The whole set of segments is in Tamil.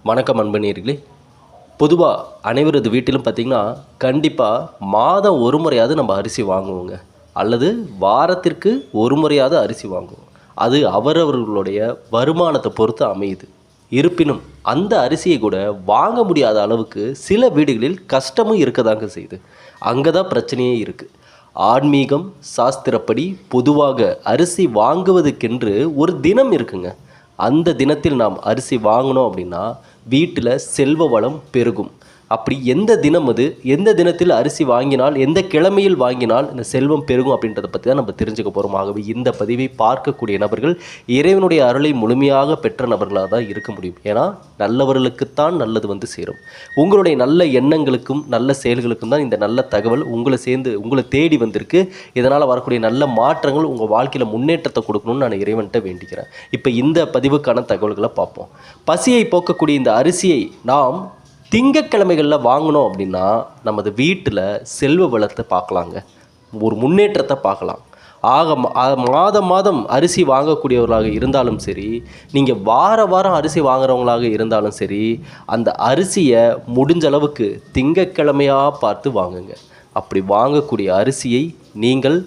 வணக்கம் அன்பு நேயர்களே. பொதுவாக அனைவரது வீட்டிலும் பார்த்திங்கன்னா கண்டிப்பாக மாதம் ஒரு முறையாவது நம்ம அரிசி வாங்குவோங்க, அல்லது வாரத்திற்கு ஒரு முறையாவது அரிசி வாங்குவோம். அது அவரவர்களுடைய வருமானத்தை பொறுத்து அமையுது. இருப்பினும் அந்த அரிசியை கூட வாங்க முடியாத அளவுக்கு சில வீடுகளில் கஷ்டமும் இருக்கதாங்க செய்யுது. அங்கே தான் பிரச்சனையே இருக்குது. ஆன்மீகம் சாஸ்திரப்படி பொதுவாக அரிசி வாங்குவதுக்கென்று ஒரு தினம் இருக்குங்க. அந்த தினத்தில் நாம் அரிசி வாங்கினோம் அப்படின்னா வீட்டில் செல்வ வளம் பெருகும். அப்படி எந்த தினம் அது, எந்த தினத்தில் அரிசி வாங்கினால், எந்த கிழமையில் வாங்கினால் இந்த செல்வம் பெருகும் அப்படின்றத பற்றி தான் நம்ம தெரிஞ்சுக்க போகிறோம். ஆகவே இந்த பதிவை பார்க்கக்கூடிய நபர்கள் இறைவனுடைய அருளை முழுமையாக பெற்ற நபர்களாக தான் இருக்க முடியும். ஏன்னா நல்லவர்களுக்குத்தான் நல்லது வந்து சேரும். உங்களுடைய நல்ல எண்ணங்களுக்கும் நல்ல செயல்களுக்கும் தான் இந்த நல்ல தகவல் உங்களை தேடி வந்திருக்கு. இதனால் வரக்கூடிய நல்ல மாற்றங்கள் உங்கள் வாழ்க்கையில் முன்னேற்றத்தை கொடுக்கணும்னு நான் இறைவன்கிட்ட வேண்டிக்கிறேன். இப்போ இந்த பதிவுக்கான தகவல்களை பார்ப்போம். பசியை போக்கக்கூடிய இந்த அரிசியை நாம் திங்கக்கிழமைகளில் வாங்கினோம் அப்படின்னா நமது வீட்டில் செல்வ வளத்தை பார்க்கலாங்க, ஒரு முன்னேற்றத்தை பார்க்கலாம். மாதம் மாதம் அரிசி வாங்கக்கூடியவர்களாக இருந்தாலும் சரி, நீங்கள் வாரம் அரிசி வாங்குறவங்களாக இருந்தாலும் சரி, அந்த அரிசியை முடிஞ்ச அளவுக்கு திங்கக்கிழமையாக பார்த்து வாங்குங்க. அப்படி வாங்கக்கூடிய அரிசியை நீங்கள்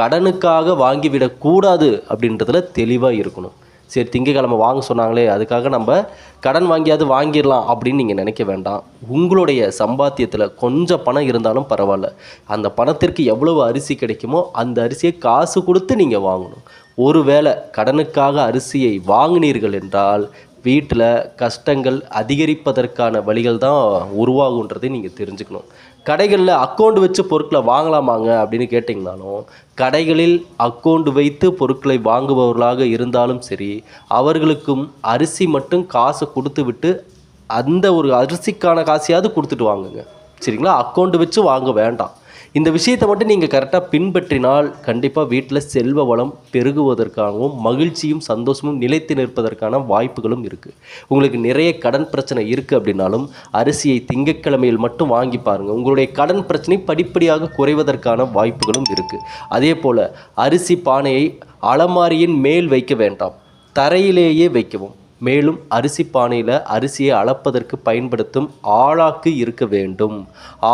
கடனுக்காக வாங்கிவிடக்கூடாது அப்படின்றதுல தெளிவாக இருக்கணும். சரி, திங்கக்கிழமை வாங்க சொன்னாங்களே அதுக்காக நம்ம கடன் வாங்கியாவது வாங்கிடலாம் அப்படின்னு நீங்கள் நினைக்க வேண்டாம். உங்களுடைய சம்பாத்தியத்தில் கொஞ்சம் பணம் இருந்தாலும் பரவாயில்ல, அந்த பணத்திற்கு எவ்வளவு அரிசி கிடைக்குமோ அந்த அரிசியை காசு கொடுத்து நீங்கள் வாங்கணும். ஒருவேளை கடனுக்காக அரிசியை வாங்கினீர்கள் என்றால் வீட்டில் கஷ்டங்கள் அதிகரிப்பதற்கான வழிகள் தான் உருவாகுன்றதை நீங்கள் தெரிஞ்சுக்கணும். கடைகளில் அக்கௌண்ட் வச்சு பொருட்களை வாங்கலாமாங்க அப்படின்னு கேட்டிங்கனாலும், கடைகளில் அக்கௌண்ட் வைத்து பொருட்களை வாங்குபவர்களாக இருந்தாலும் சரி, அவர்களுக்கும் அரிசி மட்டும் காசை கொடுத்து விட்டு அந்த ஒரு அரிசிக்கான காசையாவது கொடுத்துட்டு வாங்குங்க. சரிங்களா? அக்கௌண்ட் வச்சு வாங்க வேண்டாம். இந்த விஷயத்தை மட்டும் நீங்கள் கரெக்டாக பின்பற்றினால் கண்டிப்பாக வீட்டில் செல்வ வளம் பெருகுவதற்காகவும் மகிழ்ச்சியும் சந்தோஷமும் நிலைத்து நிற்பதற்கான வாய்ப்புகளும் இருக்குது. உங்களுக்கு நிறைய கடன் பிரச்சனை இருக்குது அப்படின்னாலும் அரிசியை திங்கட்கிழமையில் மட்டும் வாங்கி பாருங்கள். உங்களுடைய கடன் பிரச்சனை படிப்படியாக குறைவதற்கான வாய்ப்புகளும் இருக்குது. அதே போல் அரிசி பானையை அலமாரியின் மேல் வைக்க வேண்டாம், தரையிலேயே வைக்கவும். மேலும் அரிசி பானையில் அரிசியை அளப்பதற்கு பயன்படுத்தும் ஆளாக்கு இருக்க வேண்டும்.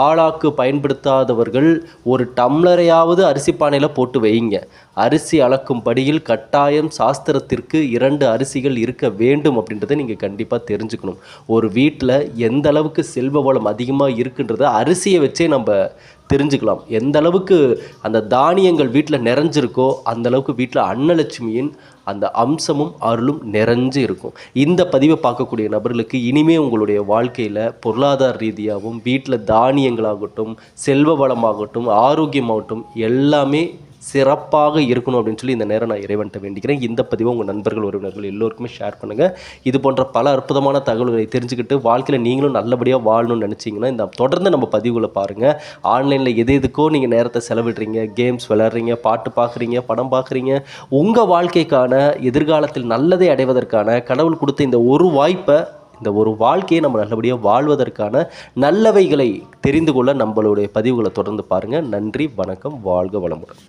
ஆளாக்கு பயன்படுத்தாதவர்கள் ஒரு டம்ளரையாவது அரிசி பானையில் போட்டு வைங்க. அரிசி அளக்கும் படியில் கட்டாயம் சாஸ்திரத்திற்கு 2 அரிசிகள் இருக்க வேண்டும் அப்படின்றத நீங்கள் கண்டிப்பாக தெரிஞ்சுக்கணும். ஒரு வீட்டில் எந்த அளவுக்கு செல்வ வளம் அதிகமாக இருக்குன்றத அரிசியை வச்சே நம்ம தெரிஞ்சுக்கலாம். எந்த அளவுக்கு அந்த தானியங்கள் வீட்டில் நிறைஞ்சிருக்கோ அந்த அளவுக்கு வீட்டில் அன்னலட்சுமியின் அந்த அம்சமும் அருளும் நிறைஞ்சு இருக்கும். இந்த பதிவை பார்க்கக்கூடிய நபர்களுக்கு இனிமே உங்களுடைய வாழ்க்கையில் பொருளாதார ரீதியாகவும் வீட்டில் தானியங்களாகட்டும் செல்வ வளமாகட்டும் ஆரோக்கியமாகட்டும் எல்லாமே சிறப்பாக இருக்கணும் அப்படின்னு சொல்லி இந்த நேரம் நான் இறைவன்கிட்ட வேண்டிக்கிறேன். இந்த பதிவை உங்கள் நண்பர்கள் உறவினர்கள் எல்லோருக்குமே ஷேர் பண்ணுங்கள். இது போன்ற பல அற்புதமான தகவல்களை தெரிஞ்சுக்கிட்டு வாழ்க்கையில் நீங்களும் நல்லபடியாக வாழணும்னு நினச்சிங்கன்னா இந்த தொடர்ந்து நம்ம பதிவுகளை பாருங்கள். ஆன்லைனில் எதுக்கோ நீங்கள் நேரத்தை செலவிடுறீங்க, கேம்ஸ் விளையாடுறீங்க, பாட்டு பார்க்குறீங்க, படம் பார்க்குறீங்க. உங்கள் வாழ்க்கைக்கான எதிர்காலத்தில் நல்லதை அடைவதற்கான கடவுள் கொடுத்த இந்த ஒரு வாய்ப்பை, இந்த ஒரு வாழ்க்கையை நம்ம நல்லபடியாக வாழ்வதற்கான நல்லவைகளை தெரிந்து கொள்ள நம்மளுடைய பதிவுகளை தொடர்ந்து பாருங்கள். நன்றி, வணக்கம், வாழ்க வளமுடன்.